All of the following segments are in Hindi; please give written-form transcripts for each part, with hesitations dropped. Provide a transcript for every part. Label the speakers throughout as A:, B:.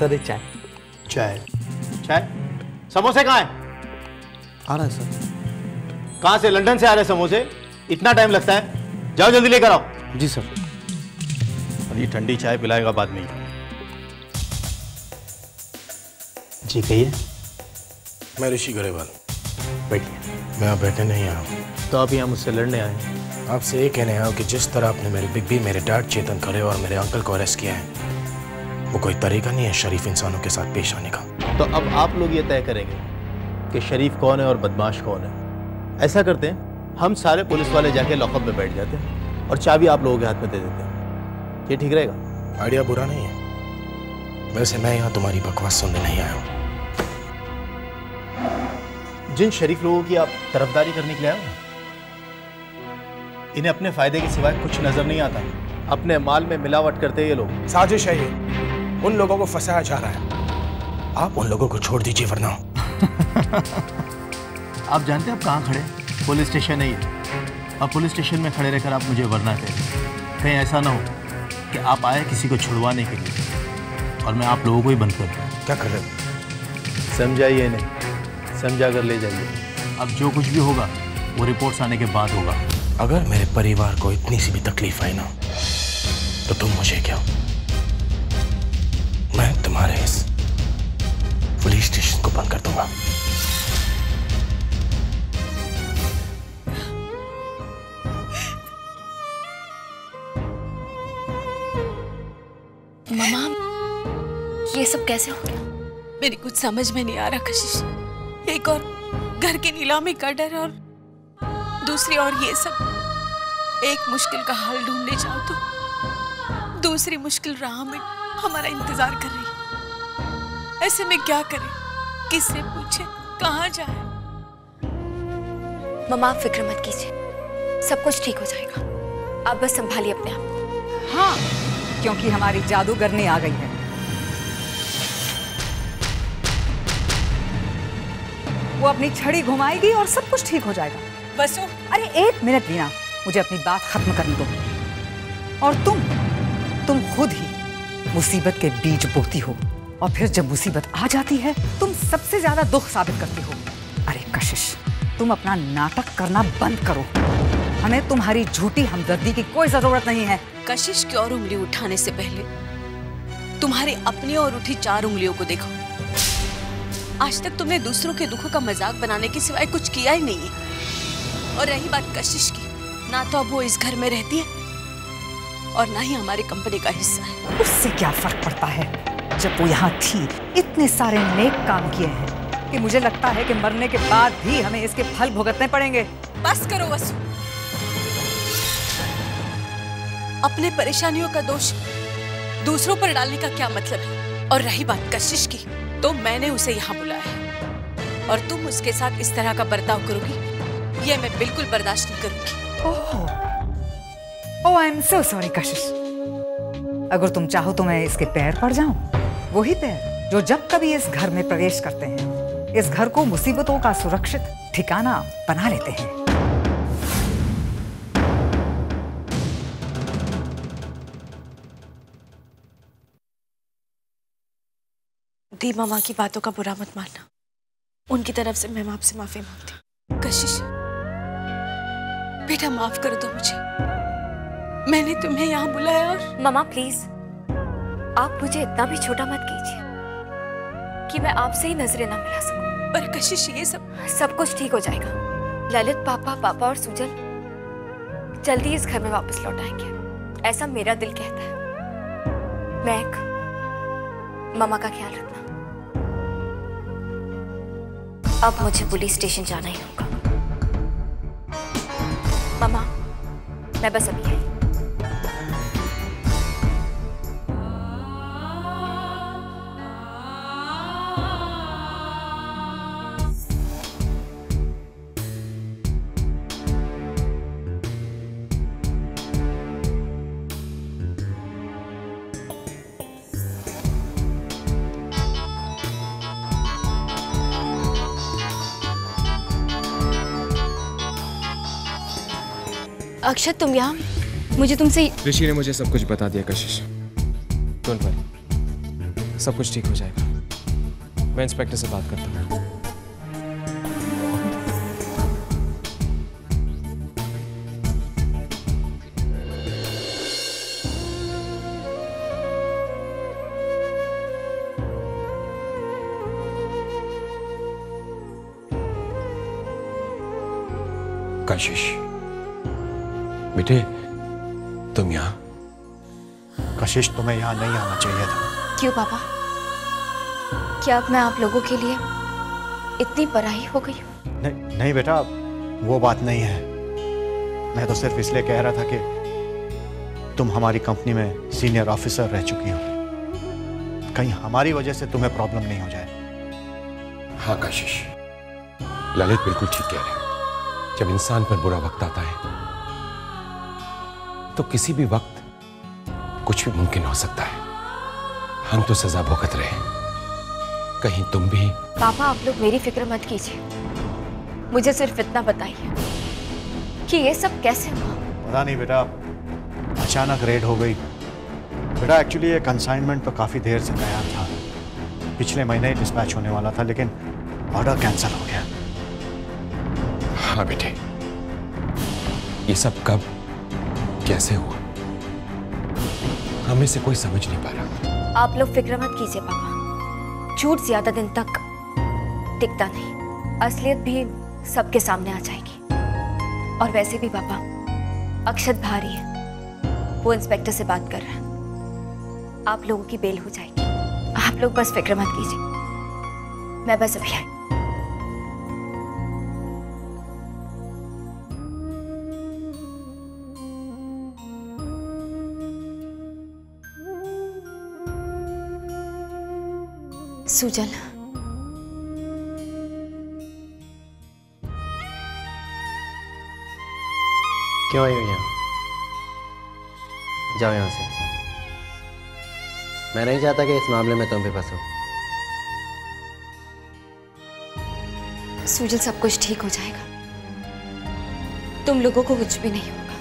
A: सर एक चाय।
B: चाय चाय? समोसे कहाँ है?
A: आ रहा है सर।
B: कहाँ से? लंदन से आ रहे समोसे? इतना टाइम लगता है? जाओ जल्दी लेकर आओ।
A: जी सर।
B: और ये ठंडी चाय पिलाएगा बाद में ही। जी कहिए।
C: मैं ऋषि गरेवाल।
B: बैठिए।
C: मैं यहाँ बैठने नहीं आया हूँ।
B: तो आप यहाँ मुझसे लड़ने आए हैं?
C: आपसे ये कहने आया हूँ कि जिस तरह आपने मेरे बिग बी, मेरे डैड चेतन खरे और मेरे अंकल को अरेस्ट किया है, वो कोई तरीका नहीं है शरीफ इंसानों के साथ पेश आने का।
B: तो अब आप लोग ये तय करेंगे कि शरीफ कौन है और बदमाश कौन है। ऐसा करते हैं, हम सारे पुलिस वाले जाके लॉकअप में बैठ जाते हैं और चाबी आप लोगों के हाथ में दे देते हैं। ये ठीक रहेगा?
C: आइडिया बुरा नहीं है। वैसे मैं यहाँ तुम्हारी बकवास सुनने नहीं आया हूँ।
B: जिन शरीफ लोगों की आप तरफदारी करने के लिए आए हो, इन्हें अपने फायदे के सिवाय कुछ नजर नहीं आता। अपने माल में मिलावट करते ये लोग।
C: साजिश है ये। उन लोगों को फंसाया जा रहा है। आप उन लोगों को छोड़ दीजिए वरना।
B: आप जानते हैं आप कहाँ खड़े? पुलिस स्टेशन है ये। और पुलिस स्टेशन में खड़े रहकर आप मुझे वरना कहें। कहीं ऐसा ना हो कि आप आए किसी को छुड़वाने के लिए और मैं आप लोगों को ही बंद कर दूं।
C: क्या कर रहे हो?
B: समझाइए नहीं, समझा कर ले जाइए। अब जो कुछ भी होगा वो रिपोर्ट्स आने के बाद होगा।
C: अगर मेरे परिवार को इतनी सी भी तकलीफ आई ना, तो तुम मुझे क्या? मैं तुम्हारे इस पुलिस स्टेशन को बंद कर दूंगा।
D: मम्मा, ये सब कैसे हो गया?
E: मेरी कुछ समझ में नहीं आ रहा कशिश। एक और घर की नीलामी का डर और दूसरी और ये सब। एक मुश्किल का हल ढूंढने जाओ तो दूसरी मुश्किल राह में हमारा इंतजार कर रही है। ऐसे में क्या करें? किससे पूछे? कहाँ जाए?
D: मम्मा आप फिक्र मत कीजिए, सब कुछ ठीक हो जाएगा। आप बस संभालिए अपने आप को।
F: हाँ, क्योंकि हमारी जादूगरनी आ गई है। वो अपनी छड़ी घुमाएगी और सब कुछ ठीक हो जाएगा।
E: वसु,
F: अरे एक मिनट वीना, मुझे अपनी बात खत्म करने दो। और तुम खुद ही मुसीबत के बीज बोती हो और फिर जब मुसीबत आ जाती है तुम सबसे ज्यादा दुख साबित करती हो। अरे कशिश, तुम अपना नाटक करना बंद करो। हमें तुम्हारी झूठी हमदर्दी की कोई जरूरत नहीं है।
E: कशिश की और उंगली उठाने से पहले तुम्हारी अपनी और उठी 4 उंगलियों को देखो। आज तक तुमने दूसरों के दुखों का मजाक बनाने के सिवाय कुछ किया ही नहीं है। और रही बात कशिश की, ना तो अब वो इस घर में रहती है और ना ही हमारी कंपनी का हिस्सा है।
F: उससे क्या फर्क पड़ता है? जब वो यहाँ थी इतने सारे नेक काम किए हैं कि मुझे लगता है कि मरने के बाद भी हमें इसके फल भुगतने पड़ेंगे।
E: बस करो वसु, अपने परेशानियों का दोष दूसरों पर डालने का क्या मतलब है? और रही बात कशिश की, तो मैंने उसे यहाँ बुलाया है और तुम उसके साथ इस तरह का बर्ताव करोगी, ये मैं बिल्कुल बर्दाश्त नहीं करूंगी।
F: ओह, आई एम सो सॉरी कशिश। अगर तुम चाहो तो मैं इसके पैर पड़ जाऊं, वही पैर जो जब कभी इस घर में प्रवेश करते हैं इस घर को मुसीबतों का सुरक्षित ठिकाना बना लेते हैं।
E: दी, मामा की बातों का बुरा मत मानना। उनकी तरफ से मैं आपसे माफी मांगती हूँ। कशिश बेटा, माफ कर दो मुझे। मैंने तुम्हें यहाँ बुलाया और
D: मम्मा प्लीज, आप मुझे इतना भी छोटा मत कीजिए कि मैं आपसे ही नजरें ना मिला सकूं।
E: पर कशिश ये
D: सब कुछ ठीक हो जाएगा। ललित पापा और सुजल जल्दी इस घर में वापस लौट आएंगे, ऐसा मेरा दिल कहता है। मैक, मम्मा का ख्याल रखना। अब मुझे पुलिस स्टेशन जाना ही होगा। मम्मा, मैं बस अभी आई। अक्षत, तुम यहाँ? मुझे तुमसे
G: ऋषि ने मुझे सब कुछ बता दिया कशिश। Don't worry. सब कुछ ठीक हो जाएगा। मैं इंस्पेक्टर से बात करता हूँ।
C: कशिश, बेटे तुम यहाँ?
H: कशिश, तुम्हें यहाँ नहीं आना चाहिए था।
D: क्यों पापा? क्या अब मैं आप लोगों के लिए इतनी पराई हो गई हूँ?
H: नहीं नहीं बेटा, वो बात नहीं है। मैं तो सिर्फ इसलिए कह रहा था कि तुम हमारी कंपनी में सीनियर ऑफिसर रह चुकी हो, कहीं हमारी वजह से तुम्हें प्रॉब्लम नहीं हो जाए।
C: हाँ कशिश, ललित बिल्कुल ठीक कह रहे हैं। जब इंसान पर बुरा वक्त आता है तो किसी भी वक्त कुछ भी मुमकिन हो सकता है। हम तो सजा भुगत रहे हैं, कहीं तुम भी।
D: पापा आप लोग मेरी फिक्र मत कीजिए, मुझे सिर्फ इतना बताइए कि ये सब कैसे हुआ?
H: पता नहीं बेटा, अचानक रेड हो गई। बेटा एक्चुअली ये कंसाइनमेंट तो काफी देर से तैयार था, पिछले महीने ही डिस्पैच होने वाला था, लेकिन ऑर्डर कैंसिल हो गया।
C: हाँ बेटे, ये सब कब कैसे हुआ हमें से कोई समझ नहीं पा रहा।
D: आप लोग फिक्र मत कीजिए पापा, झूठ ज्यादा दिन तक टिकता नहीं, असलियत भी सबके सामने आ जाएगी। और वैसे भी पापा, अक्षत भारी है, वो इंस्पेक्टर से बात कर रहा है, आप लोगों की बेल हो जाएगी। आप लोग बस फिक्र मत कीजिए, मैं बस अभी आई। सुजल,
A: क्यों आई हो यहाँ? जाओ यहाँ से। मैं नहीं चाहता कि इस मामले में तुम भी फंसो।
D: सुजल, सब कुछ ठीक हो जाएगा, तुम लोगों को कुछ भी नहीं होगा।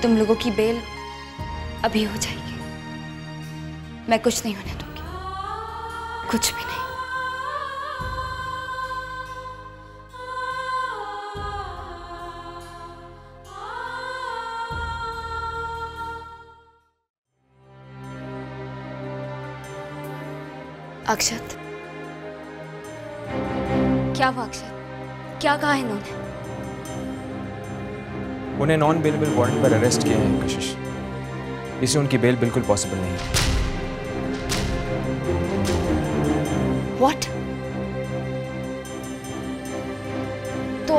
D: तुम लोगों की बेल अभी हो जाएगी, मैं कुछ नहीं होने दूंगी, कुछ भी नहीं। अक्षत, क्या हुआ अक्षत? क्या कहा इन्होंने?
G: उन्हें नॉन बेलेबल वारंट पर अरेस्ट किया है कशिश, इसलिए उनकी बेल बिल्कुल पॉसिबल नहीं है।
D: What? तो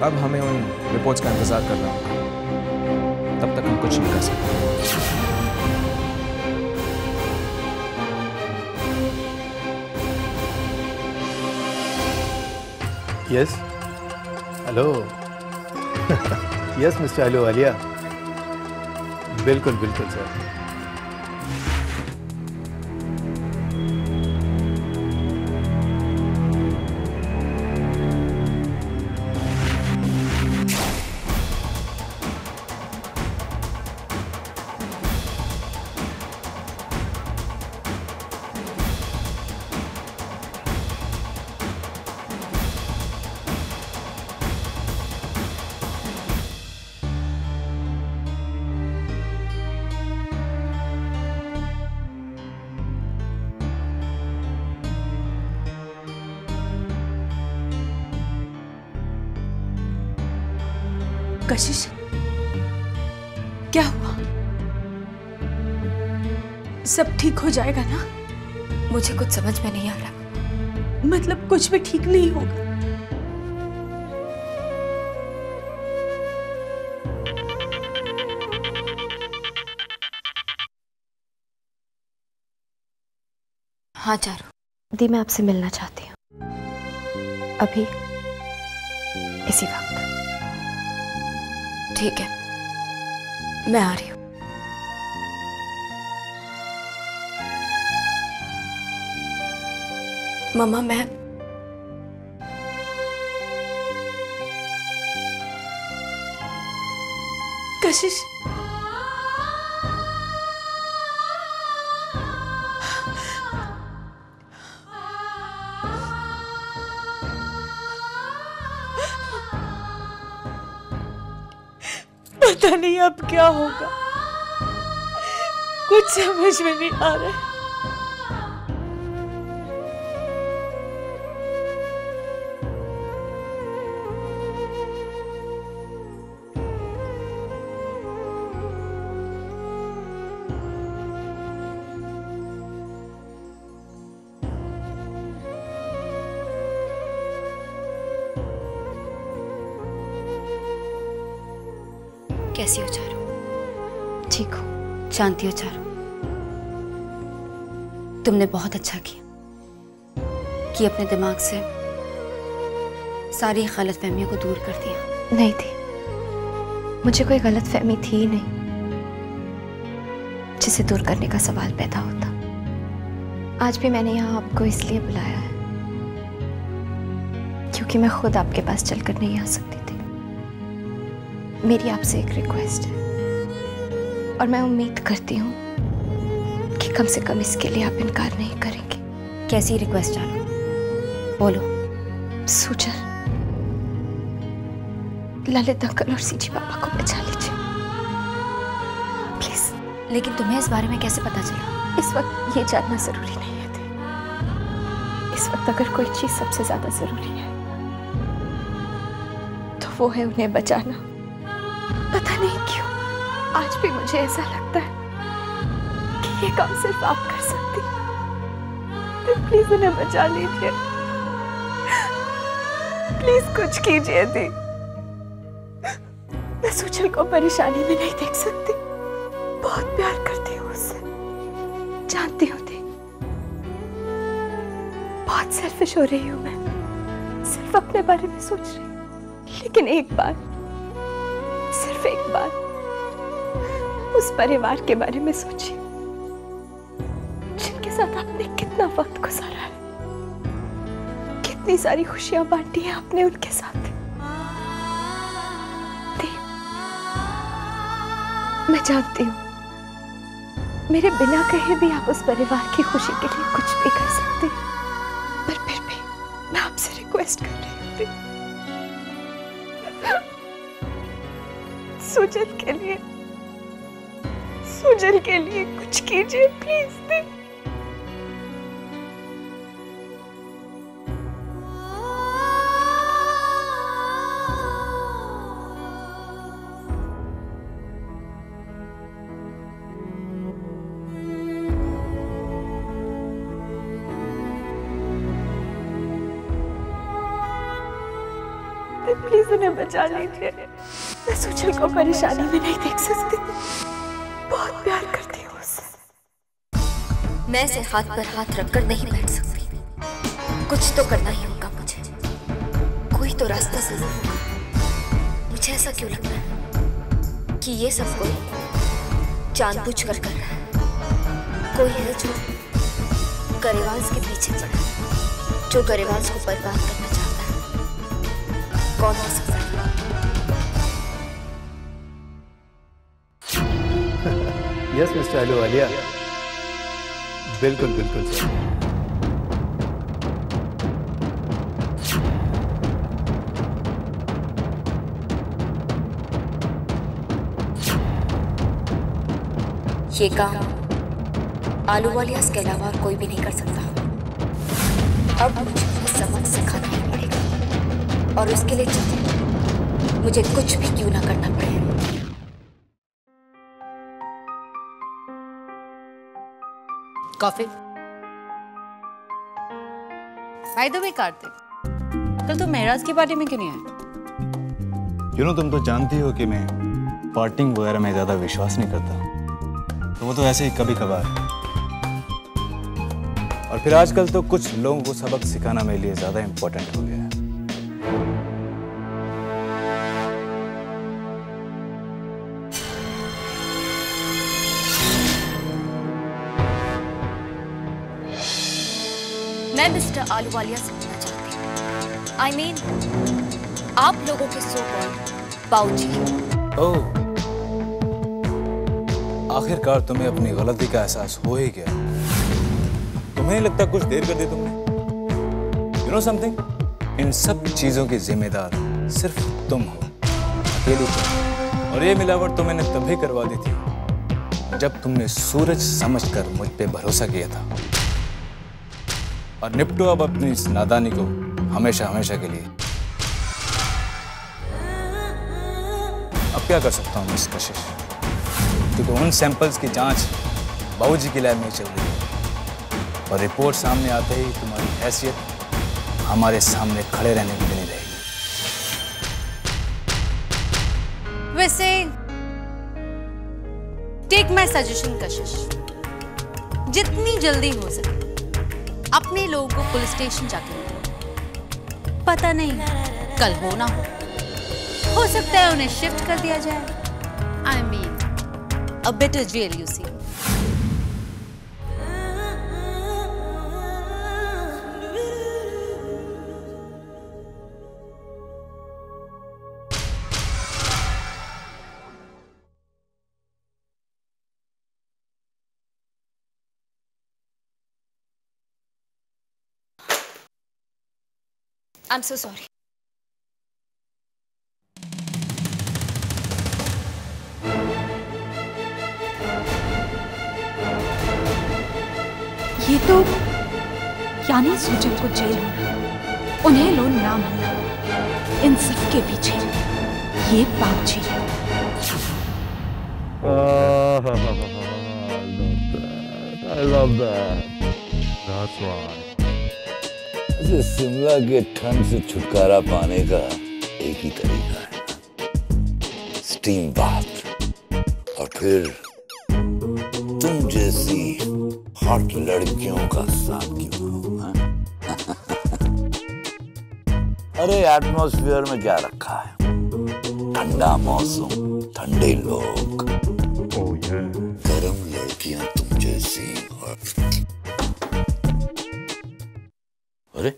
G: अब हमें उन रिपोर्ट्स का इंतजार करना होगा, तब तक हम कुछ नहीं कर सकते।
B: Yes, hello. Yes mister Ahluwalia, बिल्कुल बिल्कुल सर।
E: कशिश, क्या हुआ? सब ठीक हो जाएगा ना?
D: मुझे कुछ समझ में नहीं आ रहा।
E: मतलब कुछ भी ठीक नहीं होगा?
D: हाँ चारू दी, मैं आपसे मिलना चाहती हूँ अभी, इसी वक्त। ठीक है, मैं आ रही हूँ। मम्मा, मैं
E: कशिश, पता नहीं अब क्या होगा, कुछ समझ में नहीं आ रहा है।
D: कैसी हो चारू? ठीक हो? जानती हो चारू, तुमने बहुत अच्छा किया कि अपने दिमाग से सारी गलतफहमियों को दूर कर दिया।
I: नहीं थी, मुझे कोई गलतफहमी थी ही नहीं जिसे दूर करने का सवाल पैदा होता। आज भी मैंने यहाँ आपको इसलिए बुलाया है क्योंकि मैं खुद आपके पास चलकर नहीं आ सकती थी। मेरी आपसे एक रिक्वेस्ट है और मैं उम्मीद करती हूँ कि कम से कम इसके लिए आप इनकार नहीं करेंगे।
D: कैसी रिक्वेस्ट चालू? बोलो।
I: सुजल, ललित अंकल और सीजी पापा को बचा लीजिए प्लीज।
D: लेकिन तुम्हें इस बारे में कैसे पता चला?
I: इस वक्त ये जानना जरूरी नहीं है थी। इस वक्त अगर कोई चीज सबसे ज्यादा जरूरी है तो वो है उन्हें बचाना। पता नहीं क्यों आज भी मुझे ऐसा लगता है कि ये काम सिर्फ आप कर सकती हैं। तो प्लीज उन्हें बचा लीजिए, प्लीज कुछ कीजिए दी। मैं सुजल को परेशानी में नहीं देख सकती। बहुत प्यार करती हूँ उससे, जानती हूँ दी। बहुत सेल्फिश हो रही हूँ मैं, सिर्फ अपने बारे में सोच रही हूँ। लेकिन एक बार, सिर्फ एक बार उस परिवार के बारे में सोचिए जिनके साथ आपने कितना वक्त गुजारा है, कितनी सारी खुशियां बांटी हैं आपने उनके साथ। मैं जानती हूँ मेरे बिना कहे भी आप उस परिवार की खुशी के लिए कुछ भी कर सकते हैं, पर फिर भी मैं आपसे रिक्वेस्ट कर रही हूँ सुजल के लिए कुछ कीजिए प्लीज दी। प्लीज उन्हें बचा लीजिए। मैं सुजल को परेशानी में नहीं देख सकती, बहुत प्यार करती हूँ उससे।
D: मैं इसे हाथ पर हाथ रखकर नहीं बैठ सकती, कुछ तो करना ही होगा मुझे। कोई तो रास्ता जरूर होगा। मुझे ऐसा क्यों लगता है कि ये सब कोई जानबूझकर कर रहा है। कोई है जो गरेवाल के पीछे पड़ा है, जो गरेवाल को बर्बाद करना चाहता है। कौन हो सकता है?
B: यस मिस्टर अहलूवालिया, बिल्कुल बिल्कुल सर।
D: ये काम अहलूवालिया के अलावा और कोई भी नहीं कर सकता। अब मुझे सबक सिखाना ही पड़ेगा और उसके लिए मुझे कुछ भी क्यों ना करना पड़े।
F: Coffee. By the way Kartik, कल तुम मेहराज की पार्टी में क्यों नहीं आए?
J: तुम तो जानती हो कि मैं पार्टिंग वगैरह में ज्यादा विश्वास नहीं करता, तो वो तो ऐसे ही कभी कभार। और फिर आजकल तो कुछ लोगों को सबक सिखाना मेरे लिए ज्यादा इंपॉर्टेंट हो गया है।
D: मैं मिस्टर अहलूवालिया से मिलना चाहती हूँ। I mean, आप लोगों के सो कॉल्ड बाऊजी।
J: ओह, आखिरकार तुम्हें अपनी गलती का एहसास हो ही गया। तुम्हें नहीं लगता कुछ देर कर दी तुमने? You know something? इन सब चीजों की जिम्मेदार सिर्फ तुम हो, अकेली तुम। और ये मिलावट तो मैंने तभी करवा दी थी जब तुमने सूरज समझकर मुझ पे भरोसा किया था। और निपटो अब अपनी इस नादानी को हमेशा हमेशा के लिए। अब क्या कर सकता हूँ मिस कशिश, क्योंकि उन सैंपल्स की जांच बाबूजी की लैब में चल रही है और रिपोर्ट सामने आते ही तुम्हारी हैसियत हमारे सामने खड़े रहने की नहीं रहेगी।
K: वैसे टेक माय सजेशन कशिश, जितनी जल्दी हो सके अपने लोगों को पुलिस स्टेशन जाके मिलो। पता नहीं कल हो ना हो सकता है उन्हें शिफ्ट कर दिया जाए। I mean a better jail you see.
D: I'm so sorry.
E: ये तो यानी सुजल को जेल होना, उन्हें लोन ना मिलना, इन सब के पीछे ये बाबूजी है।
L: I love that. That's right.
M: Shimla के ठंड से छुटकारा पाने का एक ही तरीका है, स्टीम बाथ। और फिर तुम जैसी हॉट लड़कियों का साथ क्यों? अरे एटमॉस्फेयर में क्या रखा है? ठंडा मौसम, ठंडे लोग, गरम लड़कियां तुम जैसी। अरे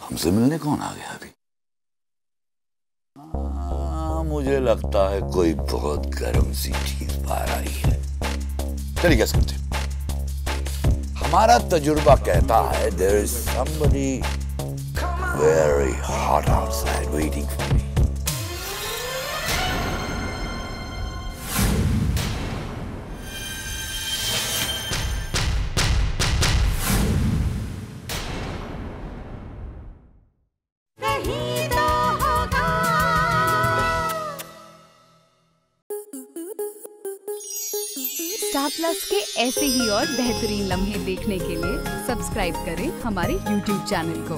M: हमसे मिलने कौन आ गया अभी? मुझे लगता है कोई बहुत गर्म सी चीज बाहर आई है। चलिए गैस करते हैं। हमारा तजुर्बा कहता है there is somebody very hot outside waiting for me.
N: Star plus के ऐसे ही और बेहतरीन लम्हे देखने के लिए सब्सक्राइब करें हमारे YouTube चैनल को।